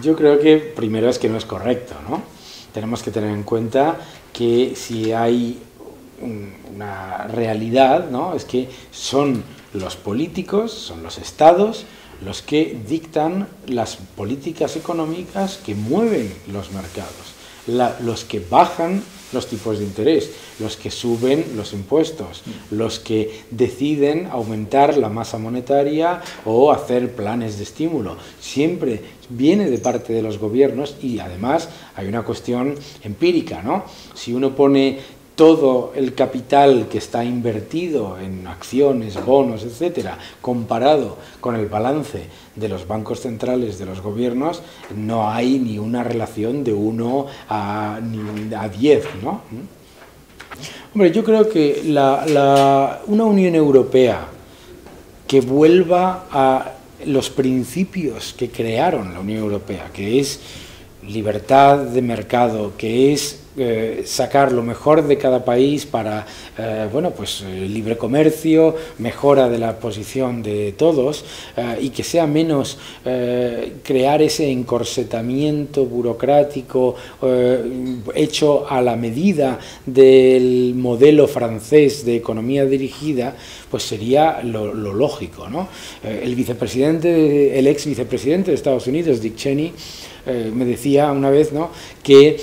Yo creo que primero es que no es correcto, ¿no? Tenemos que tener en cuenta que si hay una realidad, ¿no? Es que son los políticos, son los estados los que dictan las políticas económicas que mueven los mercados, los que bajan los tipos de interés, los que suben los impuestos, los que deciden aumentar la masa monetaria o hacer planes de estímulo. Siempre viene de parte de los gobiernos y además hay una cuestión empírica, ¿no? Si uno pone todo el capital que está invertido en acciones, bonos, etcétera, comparado con el balance de los bancos centrales de los gobiernos, no hay ni una relación de 1 a 10, ¿no? Hombre, yo creo que una Unión Europea que vuelva a los principios que crearon la Unión Europea, que es libertad de mercado, que es sacar lo mejor de cada país para libre comercio, mejora de la posición de todos y que sea menos crear ese encorsetamiento burocrático hecho a la medida del modelo francés de economía dirigida, pues sería lo lógico, ¿no? El ex vicepresidente de Estados Unidos, Dick Cheney, me decía una vez, ¿no?, que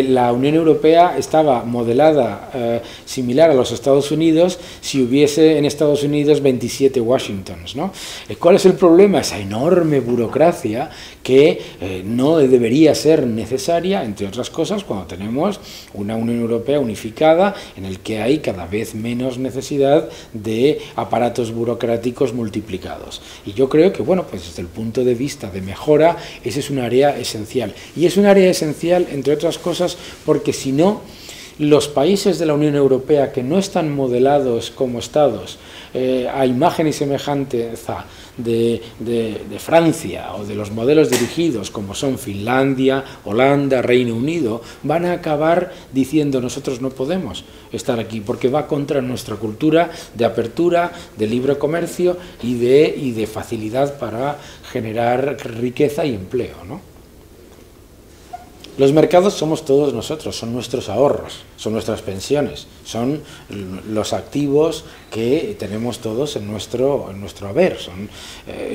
la Unión Europea estaba modelada similar a los Estados Unidos si hubiese en Estados Unidos 27 Washingtons, ¿no? ¿Cuál es el problema? Esa enorme burocracia que no debería ser necesaria, entre otras cosas, cuando tenemos una Unión Europea unificada en el que hay cada vez menos necesidad de aparatos burocráticos multiplicados. Y yo creo que, bueno, pues desde el punto de vista de mejora, ese es un área esencial. Y es un área esencial, entre otras cosas, porque si no, los países de la Unión Europea que no están modelados como estados a imagen y semejanza de Francia o de los modelos dirigidos como son Finlandia, Holanda, Reino Unido, van a acabar diciendo nosotros no podemos estar aquí porque va contra nuestra cultura de apertura, de libre comercio y de facilidad para generar riqueza y empleo, ¿no? Los mercados somos todos nosotros, son nuestros ahorros, son nuestras pensiones, son los activos que tenemos todos en nuestro haber.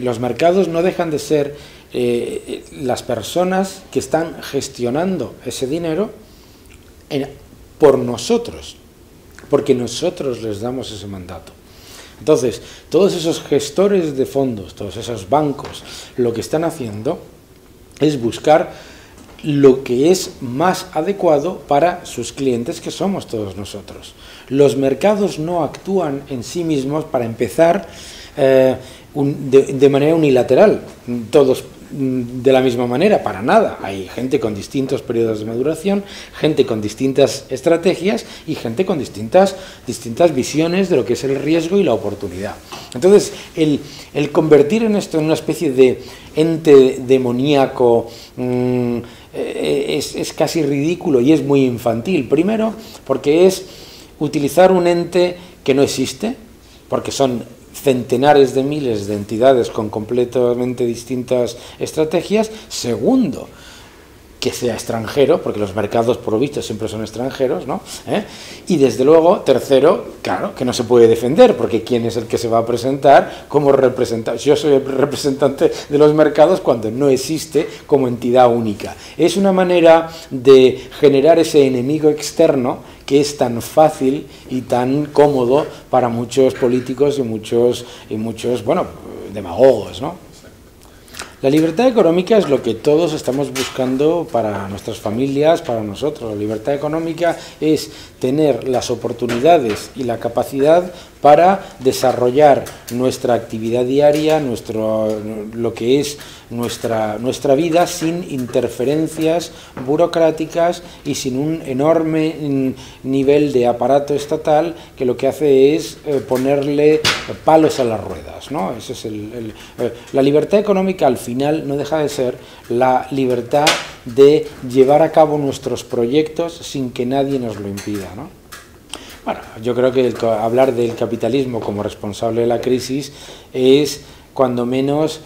Los mercados no dejan de ser las personas que están gestionando ese dinero por nosotros, porque nosotros les damos ese mandato. Entonces, todos esos gestores de fondos, todos esos bancos, lo que están haciendo es buscar lo que es más adecuado para sus clientes, que somos todos nosotros. Los mercados no actúan en sí mismos, para empezar, de manera unilateral, todos de la misma manera, para nada. Hay gente con distintos periodos de maduración, gente con distintas estrategias y gente con distintas visiones de lo que es el riesgo y la oportunidad. Entonces, el convertir en esto en una especie de ente demoníaco es casi ridículo y es muy infantil. Primero, porque es utilizar un ente que no existe, porque son centenares de miles de entidades con completamente distintas estrategias. Segundo, que sea extranjero, porque los mercados por lo visto siempre son extranjeros, ¿no? Y desde luego, tercero, claro, que no se puede defender, porque ¿quién es el que se va a presentar como representante? Yo soy el representante de los mercados cuando no existe como entidad única. Es una manera de generar ese enemigo externo que es tan fácil y tan cómodo para muchos políticos y muchos demagogos, ¿no? La libertad económica es lo que todos estamos buscando para nuestras familias, para nosotros. La libertad económica es tener las oportunidades y la capacidad para desarrollar nuestra actividad diaria, lo que es nuestra vida, sin interferencias burocráticas y sin un enorme nivel de aparato estatal que lo que hace es ponerle palos a las ruedas, ¿no? Ese es la libertad económica al final no deja de ser la libertad de llevar a cabo nuestros proyectos sin que nadie nos lo impida, ¿no? Bueno, yo creo que hablar del capitalismo como responsable de la crisis es cuando menos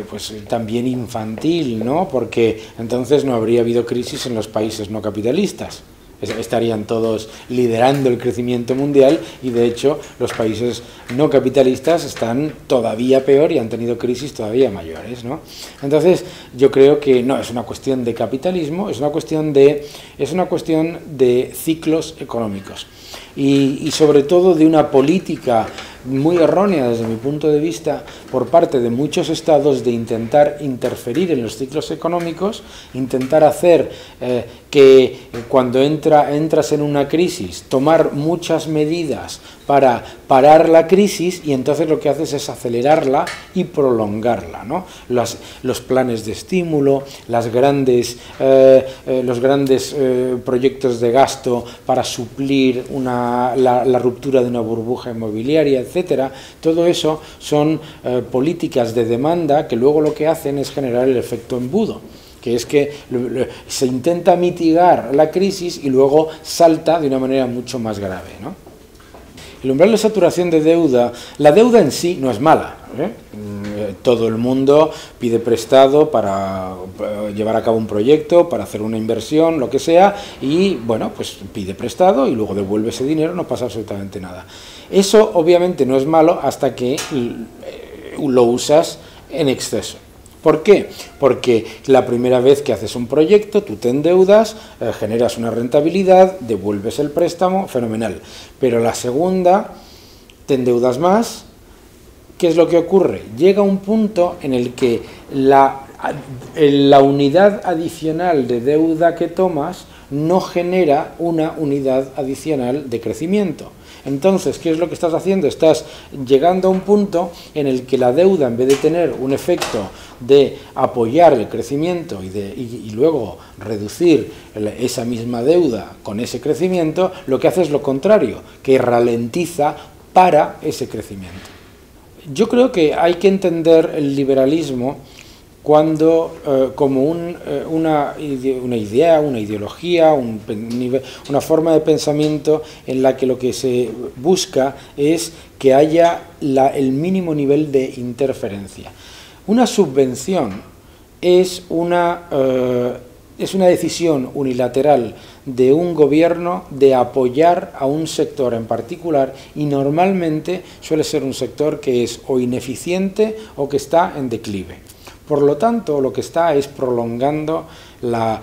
pues también infantil, ¿no? Porque entonces no habría habido crisis en los países no capitalistas. Estarían todos liderando el crecimiento mundial y de hecho los países no capitalistas están todavía peor y han tenido crisis todavía mayores, ¿no? Entonces yo creo que no es una cuestión de capitalismo, es una cuestión de ciclos económicos y sobre todo de una política muy errónea desde mi punto de vista por parte de muchos estados de intentar interferir en los ciclos económicos, intentar hacer que cuando entras en una crisis, tomar muchas medidas para parar la crisis y entonces lo que haces es acelerarla y prolongarla, ¿no? Los planes de estímulo, los grandes proyectos de gasto para suplir la ruptura de una burbuja inmobiliaria, etcétera, todo eso son políticas de demanda que luego lo que hacen es generar el efecto embudo, que es que se intenta mitigar la crisis y luego salta de una manera mucho más grave, ¿no? El umbral de saturación de deuda, la deuda en sí no es mala, ¿eh? Todo el mundo pide prestado para llevar a cabo un proyecto, para hacer una inversión, lo que sea, y bueno, pues pide prestado y luego devuelve ese dinero, no pasa absolutamente nada. Eso obviamente no es malo hasta que lo usas en exceso. ¿Por qué? Porque la primera vez que haces un proyecto, tú te endeudas, generas una rentabilidad, devuelves el préstamo, fenomenal. Pero la segunda, te endeudas más, ¿qué es lo que ocurre? Llega un punto en el que la unidad adicional de deuda que tomas no genera una unidad adicional de crecimiento. Entonces, ¿qué es lo que estás haciendo? Estás llegando a un punto en el que la deuda, en vez de tener un efecto de apoyar el crecimiento y luego reducir esa misma deuda con ese crecimiento, lo que hace es lo contrario, que ralentiza para ese crecimiento. Yo creo que hay que entender el liberalismo como una idea, una ideología, una forma de pensamiento en la que lo que se busca es que haya el mínimo nivel de interferencia. Una subvención es una decisión unilateral de un gobierno de apoyar a un sector en particular y normalmente suele ser un sector que es o ineficiente o que está en declive. Por lo tanto, lo que está es prolongando la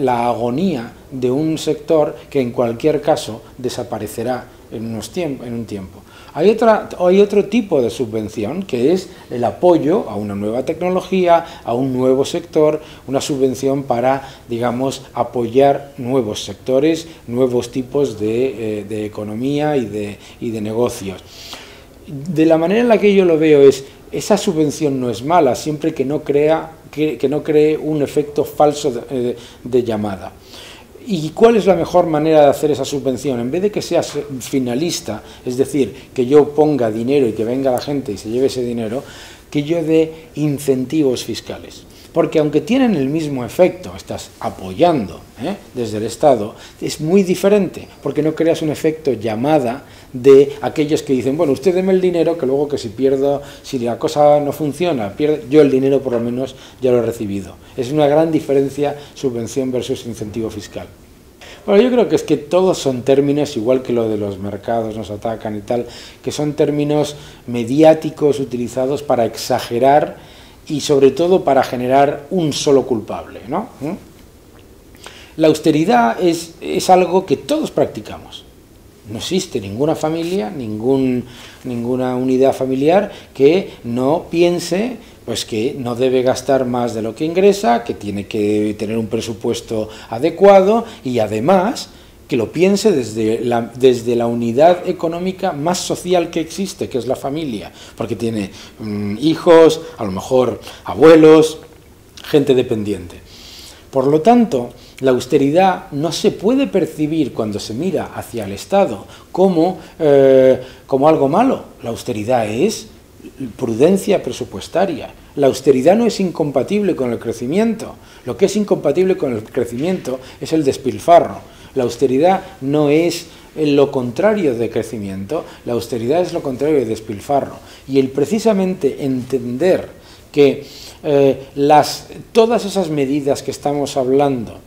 agonía de un sector que en cualquier caso desaparecerá en un tiempo. Hay otro tipo de subvención que es el apoyo a una nueva tecnología, a un nuevo sector, una subvención para, digamos, apoyar nuevos sectores, nuevos tipos de economía y de negocios. De la manera en la que yo lo veo es, esa subvención no es mala, siempre que no cree un efecto falso de llamada. ¿Y cuál es la mejor manera de hacer esa subvención? En vez de que sea finalista, es decir, que yo ponga dinero y que venga la gente y se lleve ese dinero, que yo dé incentivos fiscales. Porque aunque tienen el mismo efecto, estás apoyando desde el Estado, es muy diferente, porque no creas un efecto llamada de aquellos que dicen, bueno, usted deme el dinero, que luego que si la cosa no funciona, yo el dinero por lo menos ya lo he recibido. Es una gran diferencia subvención versus incentivo fiscal. Bueno, yo creo que es que todos son términos, igual que lo de los mercados nos atacan y tal, que son términos mediáticos utilizados para exagerar y sobre todo para generar un solo culpable, ¿no? La austeridad es algo que todos practicamos. No existe ninguna familia, ninguna unidad familiar que no piense pues que no debe gastar más de lo que ingresa, que tiene que tener un presupuesto adecuado y además que lo piense desde la unidad económica más social que existe, que es la familia, porque tiene hijos, a lo mejor abuelos, gente dependiente. Por lo tanto, la austeridad no se puede percibir cuando se mira hacia el Estado como algo malo. La austeridad es prudencia presupuestaria. La austeridad no es incompatible con el crecimiento. Lo que es incompatible con el crecimiento es el despilfarro. La austeridad no es lo contrario de crecimiento, la austeridad es lo contrario de despilfarro. Y el precisamente entender que todas esas medidas que estamos hablando,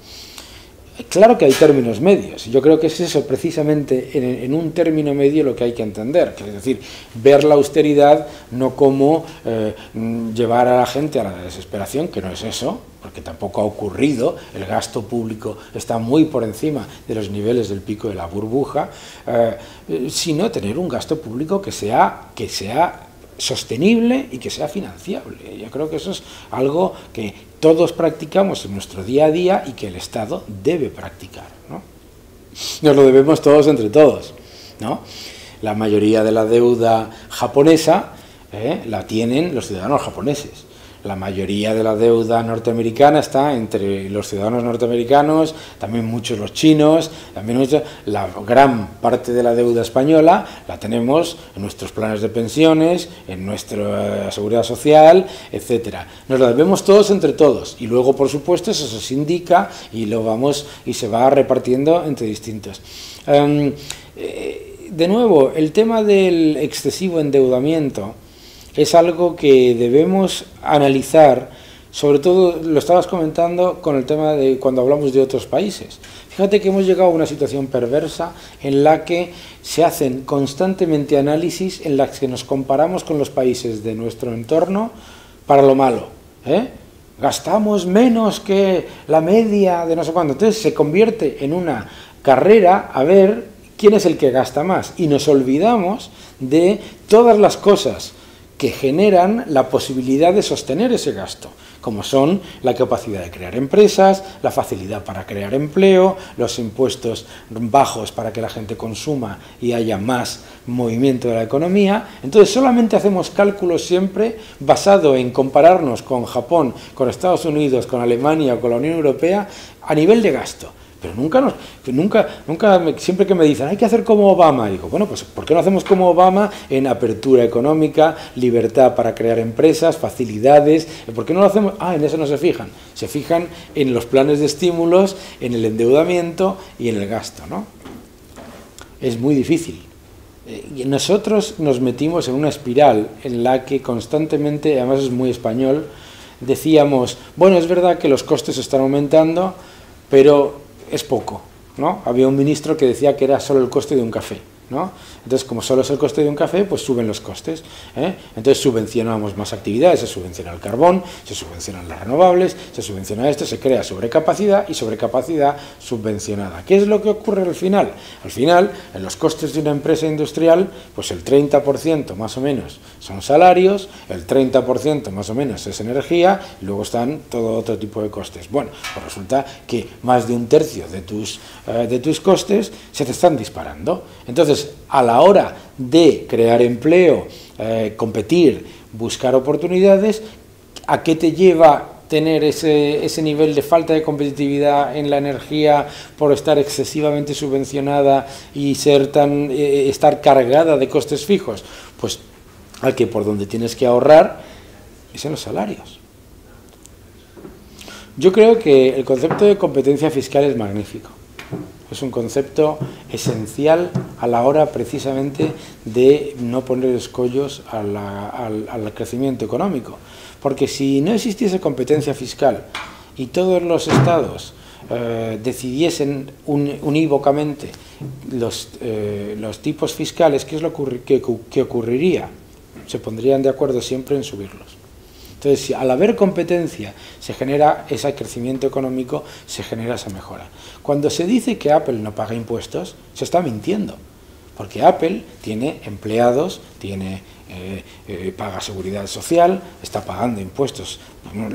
claro que hay términos medios, yo creo que es eso precisamente en un término medio lo que hay que entender, que es decir, ver la austeridad no como llevar a la gente a la desesperación, que no es eso, porque tampoco ha ocurrido, el gasto público está muy por encima de los niveles del pico de la burbuja, sino tener un gasto público que sea sostenible y que sea financiable. Yo creo que eso es algo que todos practicamos en nuestro día a día y que el Estado debe practicar, ¿no? Nos lo debemos todos entre todos, ¿no? La mayoría de la deuda japonesa la tienen los ciudadanos japoneses. La mayoría de la deuda norteamericana está entre los ciudadanos norteamericanos, también muchos los chinos, también la gran parte de la deuda española la tenemos en nuestros planes de pensiones, en nuestra seguridad social, etcétera. Nos la debemos todos entre todos y luego, por supuesto, eso se indica y se va repartiendo entre distintos. De nuevo, el tema del excesivo endeudamiento es algo que debemos analizar, sobre todo lo estabas comentando con el tema de cuando hablamos de otros países. Fíjate que hemos llegado a una situación perversa en la que se hacen constantemente análisis en las que nos comparamos con los países de nuestro entorno para lo malo, gastamos menos que la media de no sé cuánto, entonces se convierte en una carrera a ver quién es el que gasta más y nos olvidamos de todas las cosas que generan la posibilidad de sostener ese gasto, como son la capacidad de crear empresas, la facilidad para crear empleo, los impuestos bajos para que la gente consuma y haya más movimiento de la economía. Entonces solamente hacemos cálculos siempre basado en compararnos con Japón, con Estados Unidos, con Alemania o con la Unión Europea a nivel de gasto. Pero siempre que me dicen, hay que hacer como Obama, digo, bueno, pues ¿por qué no hacemos como Obama en apertura económica, libertad para crear empresas, facilidades? ¿Por qué no lo hacemos? En eso no se fijan en los planes de estímulos, en el endeudamiento y en el gasto, ¿no? Es muy difícil. Nosotros nos metimos en una espiral en la que constantemente, además es muy español, decíamos, bueno, es verdad que los costes están aumentando, pero es poco, ¿no? Había un ministro que decía que era solo el coste de un café, ¿no? Entonces, como solo es el coste de un café, pues suben los costes, Entonces subvencionamos más actividades, se subvenciona el carbón, se subvencionan las renovables, se subvenciona esto, se crea sobrecapacidad y sobrecapacidad subvencionada. ¿Qué es lo que ocurre al final? Al final, en los costes de una empresa industrial, pues el 30% más o menos son salarios, el 30% más o menos es energía, y luego están todo otro tipo de costes. Bueno, pues resulta que más de un tercio de tus costes se te están disparando. Entonces, a la hora de crear empleo, competir, buscar oportunidades, ¿a qué te lleva tener ese nivel de falta de competitividad en la energía por estar excesivamente subvencionada y estar cargada de costes fijos? Pues al que por donde tienes que ahorrar es en los salarios. Yo creo que el concepto de competencia fiscal es magnífico. Es un concepto esencial a la hora precisamente de no poner escollos al crecimiento económico. Porque si no existiese competencia fiscal y todos los estados decidiesen unívocamente los tipos fiscales, ¿qué es lo que ocurriría? Se pondrían de acuerdo siempre en subirlos. Entonces, si al haber competencia se genera ese crecimiento económico, se genera esa mejora. Cuando se dice que Apple no paga impuestos, se está mintiendo, porque Apple tiene empleados, paga seguridad social, está pagando impuestos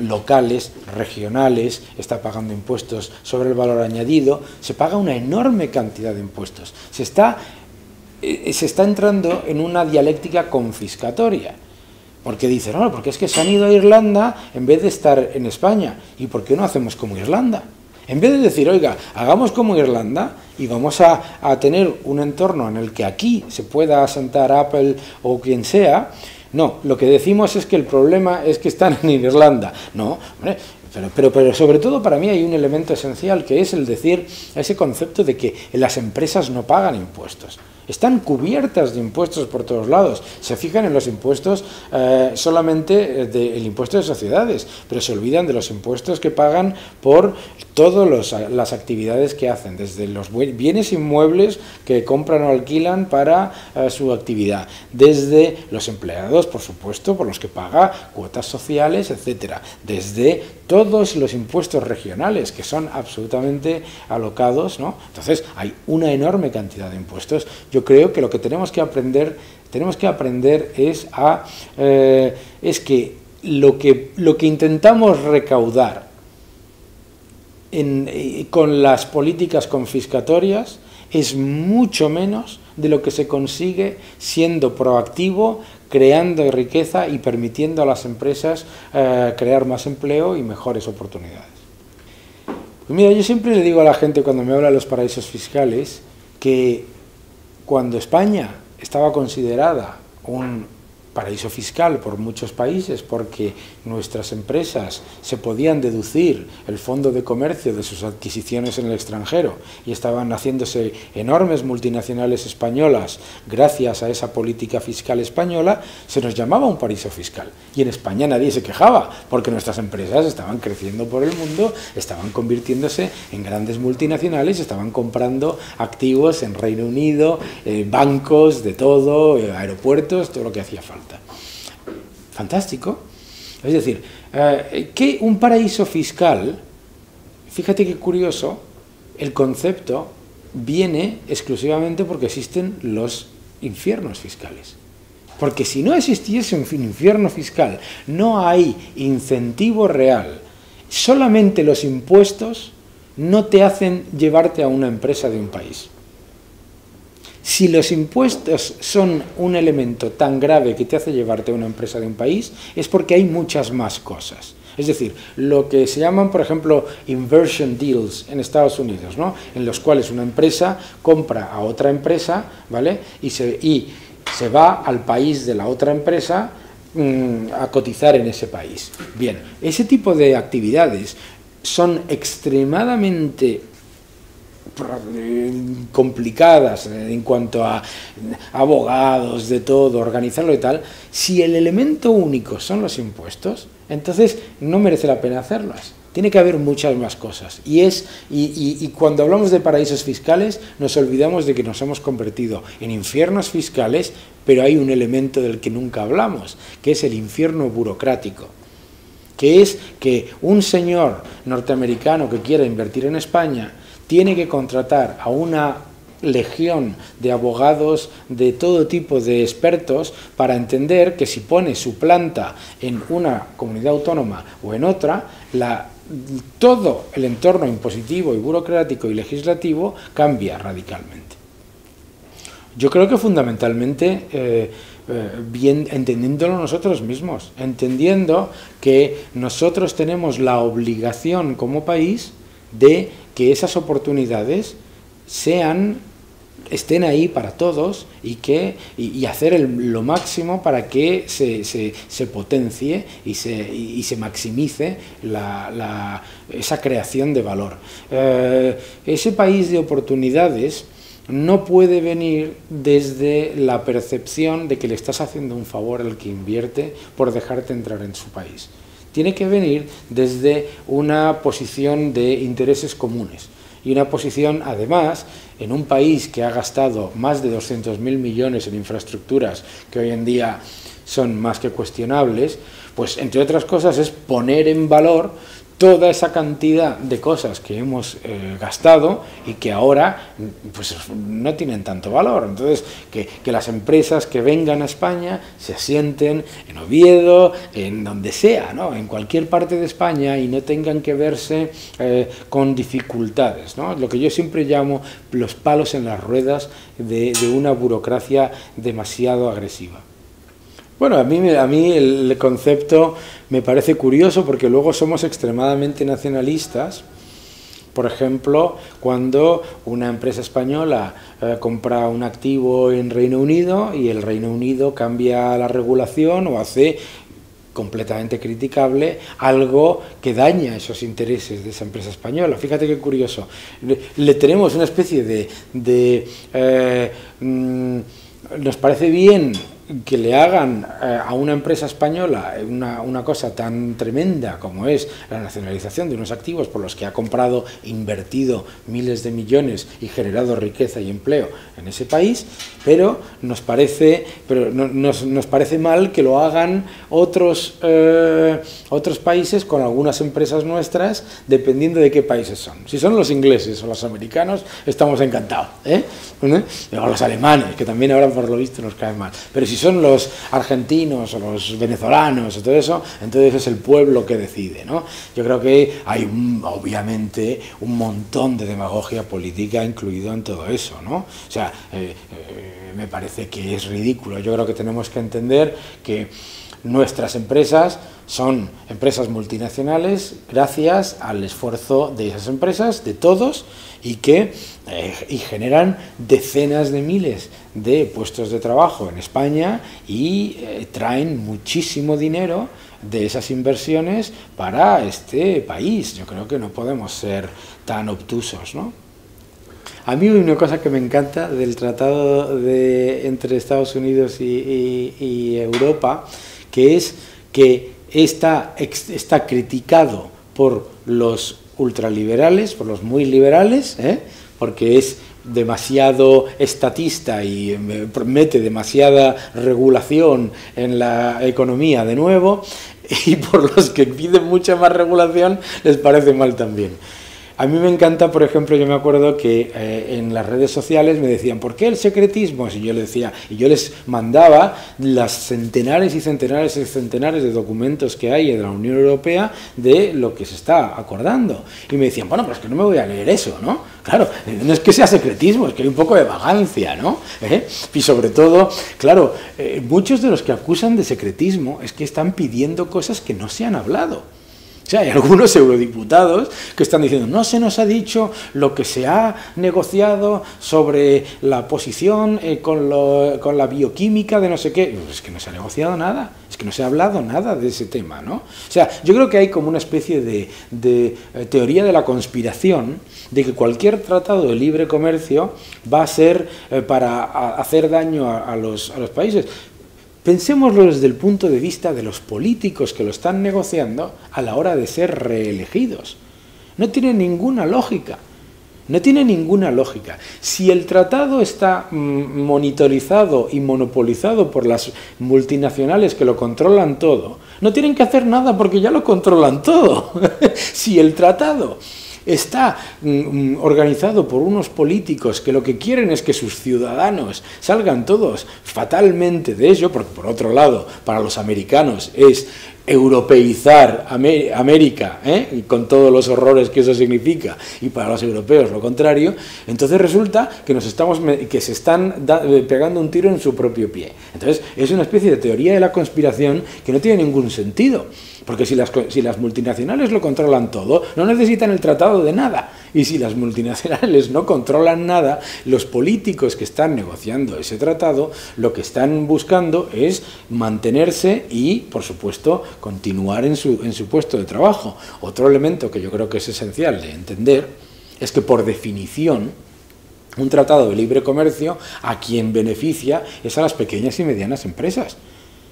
locales, regionales, está pagando impuestos sobre el valor añadido, se paga una enorme cantidad de impuestos. Se está entrando en una dialéctica confiscatoria. Porque dicen, no, porque es que se han ido a Irlanda en vez de estar en España. ¿Y por qué no hacemos como Irlanda? En vez de decir, oiga, hagamos como Irlanda y vamos a tener un entorno en el que aquí se pueda asentar Apple o quien sea, No, lo que decimos es que el problema es que están en Irlanda. No, hombre, pero sobre todo para mí hay un elemento esencial, que es el decir ese concepto de que las empresas no pagan impuestos. Están cubiertas de impuestos por todos lados. Se fijan en los impuestos solamente del impuesto de sociedades, pero se olvidan de los impuestos que pagan por todas las actividades que hacen, desde los bienes inmuebles que compran o alquilan para su actividad, desde los empleados, por supuesto, por los que paga cuotas sociales, etcétera, desde todos los impuestos regionales, que son absolutamente alocados, ¿no? Entonces, hay una enorme cantidad de impuestos. Yo creo que lo que tenemos que aprender es que lo que intentamos recaudar con las políticas confiscatorias es mucho menos de lo que se consigue siendo proactivo, creando riqueza y permitiendo a las empresas crear más empleo y mejores oportunidades. Pues mira, yo siempre le digo a la gente cuando me habla de los paraísos fiscales que cuando España estaba considerada un paraíso fiscal por muchos países, porque nuestras empresas se podían deducir el fondo de comercio de sus adquisiciones en el extranjero y estaban haciéndose enormes multinacionales españolas gracias a esa política fiscal española, se nos llamaba un paraíso fiscal. Y en España nadie se quejaba, porque nuestras empresas estaban creciendo por el mundo, estaban convirtiéndose en grandes multinacionales, estaban comprando activos en Reino Unido, bancos, de todo, aeropuertos, todo lo que hacía falta. Fantástico. Es decir, que un paraíso fiscal, fíjate qué curioso, el concepto viene exclusivamente porque existen los infiernos fiscales. Porque si no existiese un infierno fiscal, no hay incentivo real. Solamente los impuestos no te hacen llevarte a una empresa de un país. Si los impuestos son un elemento tan grave que te hace llevarte a una empresa de un país, es porque hay muchas más cosas. Es decir, lo que se llaman, por ejemplo, inversion deals en Estados Unidos, ¿no? En los cuales una empresa compra a otra empresa, ¿vale? Y se va al país de la otra empresa a cotizar en ese país. Bien, ese tipo de actividades son extremadamente complicadas en cuanto a abogados, de todo, organizarlo y tal. Si el elemento único son los impuestos, entonces no merece la pena hacerlas. Tiene que haber muchas más cosas. Y cuando hablamos de paraísos fiscales, nos olvidamos de que nos hemos convertido en infiernos fiscales, pero hay un elemento del que nunca hablamos, que es el infierno burocrático. Que es que un señor norteamericano que quiera invertir en España tiene que contratar a una legión de abogados, de todo tipo de expertos, para entender que si pone su planta en una comunidad autónoma o en otra, todo el entorno impositivo y burocrático y legislativo cambia radicalmente. Yo creo que fundamentalmente, bien entendiéndolo nosotros mismos, entendiendo que nosotros tenemos la obligación como país de que esas oportunidades estén ahí para todos y hacer lo máximo para que se potencie y se maximice esa creación de valor. Ese país de oportunidades no puede venir desde la percepción de que le estás haciendo un favor al que invierte por dejarte entrar en su país. Tiene que venir desde una posición de intereses comunes y una posición, además, en un país que ha gastado más de 200.000 millones en infraestructuras que hoy en día son más que cuestionables, pues entre otras cosas es poner en valor toda esa cantidad de cosas que hemos gastado y que ahora pues no tienen tanto valor. Entonces, que las empresas que vengan a España se asienten en Oviedo, en donde sea, ¿no? En cualquier parte de España, y no tengan que verse con dificultades, ¿no? Lo que yo siempre llamo los palos en las ruedas de una burocracia demasiado agresiva. Bueno, a mí el concepto me parece curioso porque luego somos extremadamente nacionalistas por ejemplo, cuando una empresa española compra un activo en Reino Unido y el Reino Unido cambia la regulación o hace completamente criticable algo que daña esos intereses de esa empresa española. Fíjate qué curioso. Le tenemos una especie nos parece bien que le hagan a una empresa española una cosa tan tremenda como es la nacionalización de unos activos por los que ha comprado, invertido miles de millones y generado riqueza y empleo en ese país, pero nos parece mal que lo hagan otros países con algunas empresas nuestras, dependiendo de qué países son. Si son los ingleses o los americanos, estamos encantados, o los alemanes, que también ahora por lo visto nos caen mal, pero si son los argentinos o los venezolanos o todo eso, entonces es el pueblo que decide, ¿no? Yo creo que hay obviamente un montón de demagogia política incluido en todo eso, ¿no? O sea, me parece que es ridículo. Yo creo que tenemos que entender que nuestras empresas son empresas multinacionales gracias al esfuerzo de esas empresas, de todos, y que generan decenas de miles de puestos de trabajo en España y traen muchísimo dinero de esas inversiones para este país. Yo creo que no podemos ser tan obtusos, ¿no? A mí hay una cosa que me encanta del tratado entre Estados Unidos y Europa, que es que está criticado por los ultraliberales, por los muy liberales, porque es demasiado estatista y mete demasiada regulación en la economía de nuevo, y por los que piden mucha más regulación les parece mal también. A mí me encanta, por ejemplo, yo me acuerdo que en las redes sociales me decían, ¿por qué el secretismo? Y yo les decía, y yo les mandaba las centenares y centenares y centenares de documentos que hay de la Unión Europea de lo que se está acordando. Y me decían, bueno, pero es que no me voy a leer eso, ¿no? Claro, no es que sea secretismo, es que hay un poco de vagancia, ¿no? Y sobre todo, claro, muchos de los que acusan de secretismo es que están pidiendo cosas que no se han hablado. O sea, hay algunos eurodiputados que están diciendo, no se nos ha dicho lo que se ha negociado sobre la posición con la bioquímica de no sé qué. Es que no se ha negociado nada, es que no se ha hablado nada de ese tema, ¿no? O sea, yo creo que hay como una especie de teoría de la conspiración de que cualquier tratado de libre comercio va a ser para hacer daño a los países. Pensémoslo desde el punto de vista de los políticos que lo están negociando a la hora de ser reelegidos. No tiene ninguna lógica. No tiene ninguna lógica. Si el tratado está monitorizado y monopolizado por las multinacionales que lo controlan todo, no tienen que hacer nada porque ya lo controlan todo. Si el tratado está organizado por unos políticos que lo que quieren es que sus ciudadanos salgan todos fatalmente de ello, porque por otro lado, para los americanos es europeizar América, y con todos los horrores que eso significa, y para los europeos lo contrario, entonces resulta que se están pegando un tiro en su propio pie. Entonces es una especie de teoría de la conspiración que no tiene ningún sentido, porque si las multinacionales lo controlan todo, no necesitan el tratado de nada, y si las multinacionales no controlan nada, los políticos que están negociando ese tratado lo que están buscando es mantenerse y, por supuesto, continuar en su puesto de trabajo. Otro elemento que yo creo que es esencial de entender es que, por definición, un tratado de libre comercio a quien beneficia es a las pequeñas y medianas empresas.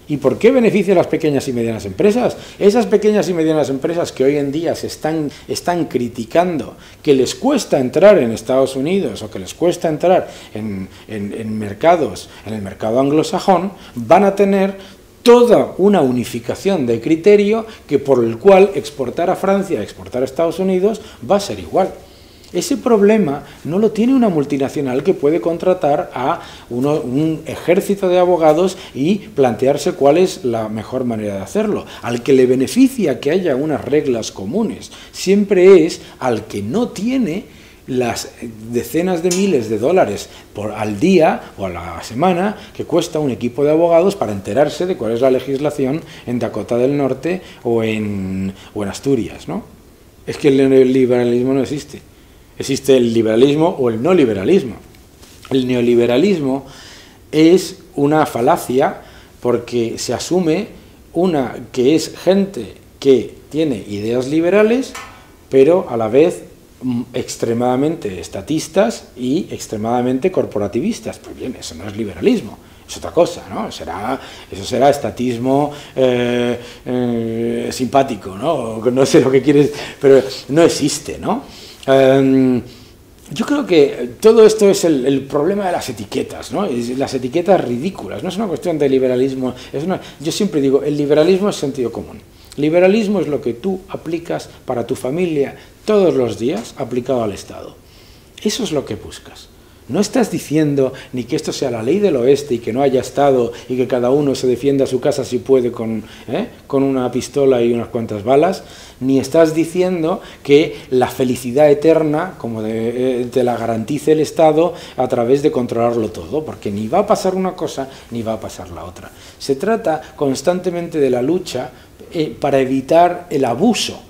¿Y por qué beneficia a las pequeñas y medianas empresas? Esas pequeñas y medianas empresas que hoy en día están criticando que les cuesta entrar en Estados Unidos o que les cuesta entrar en mercados, en el mercado anglosajón, van a tener toda una unificación de criterio por el cual exportar a Francia, exportar a Estados Unidos va a ser igual. Ese problema no lo tiene una multinacional que puede contratar a un ejército de abogados y plantearse cuál es la mejor manera de hacerlo. Al que le beneficia que haya unas reglas comunes siempre es al que no tiene las decenas de miles de dólares al día o a la semana que cuesta un equipo de abogados para enterarse de cuál es la legislación en Dakota del Norte o en Asturias, ¿no? Es que el neoliberalismo no existe. existe el liberalismo o el no liberalismo. El neoliberalismo es una falacia porque se asume que es gente que tiene ideas liberales, pero a la vez extremadamente estatistas y extremadamente corporativistas. Pues bien, eso no es liberalismo, es otra cosa, ¿no? Eso será estatismo simpático, ¿no? No sé lo que quieres, pero no existe, ¿no? Yo creo que todo esto es el problema de las etiquetas, ¿no? Las etiquetas ridículas, no es una cuestión de liberalismo, yo siempre digo, el liberalismo es sentido común. Liberalismo es lo que tú aplicas para tu familia todos los días aplicado al Estado. Eso es lo que buscas. No estás diciendo ni que esto sea la ley del oeste y que no haya Estado y que cada uno se defienda a su casa si puede con una pistola y unas cuantas balas, ni estás diciendo que la felicidad eterna, como te la garantice el Estado a través de controlarlo todo, porque ni va a pasar una cosa ni va a pasar la otra. Se trata constantemente de la lucha para evitar el abuso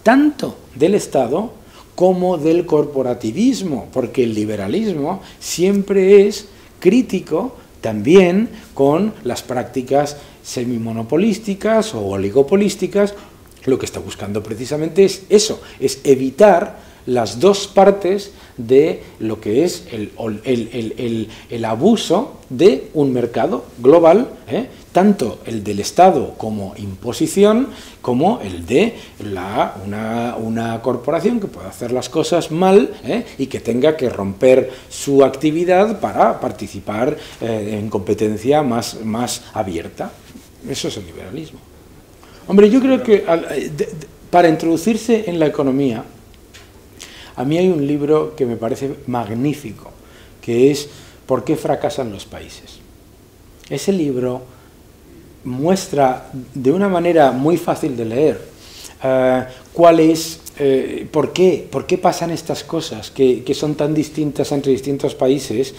tanto del Estado como del corporativismo, porque el liberalismo siempre es crítico también con las prácticas semimonopolísticas o oligopolísticas. Lo que está buscando precisamente es eso, es evitar las dos partes de lo que es el abuso de un mercado global, tanto el del Estado como imposición, como el de una corporación que pueda hacer las cosas mal y que tenga que romper su actividad para participar en competencia más abierta. Eso es el liberalismo. Hombre, yo creo que para introducirse en la economía, a mí hay un libro que me parece magnífico, que es ¿Por qué fracasan los países? Ese libro muestra de una manera muy fácil de leer por qué pasan estas cosas que son tan distintas entre distintos países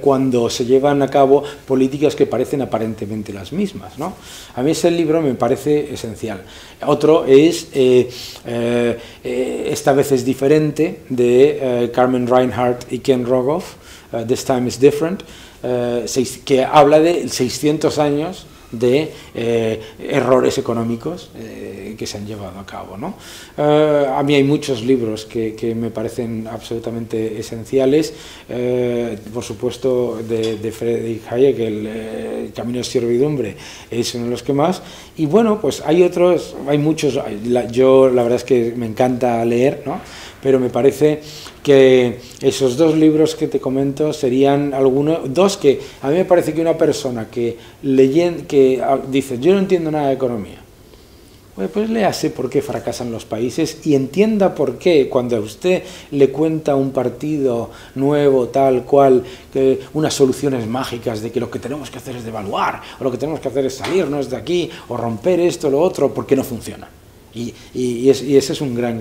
cuando se llevan a cabo políticas que parecen aparentemente las mismas, ¿no? A mí ese libro me parece esencial. Otro es, esta vez es diferente, de Carmen Reinhardt y Ken Rogoff, This Time is Different, que habla de 600 años de errores económicos que se han llevado a cabo, ¿no? A mí hay muchos libros que me parecen absolutamente esenciales, por supuesto de Friedrich Hayek, el Camino de servidumbre es uno de los que más, y bueno, pues hay otros, hay muchos, yo la verdad es que me encanta leer, ¿no? Pero me parece que esos dos libros que te comento serían dos que a mí me parece que una persona que dice yo no entiendo nada de economía, pues léase por qué fracasan los países y entienda por qué cuando a usted le cuenta un partido nuevo tal cual unas soluciones mágicas de que lo que tenemos que hacer es devaluar o lo que tenemos que hacer es salirnos de aquí o romper esto o lo otro, porque no funciona y ese es un gran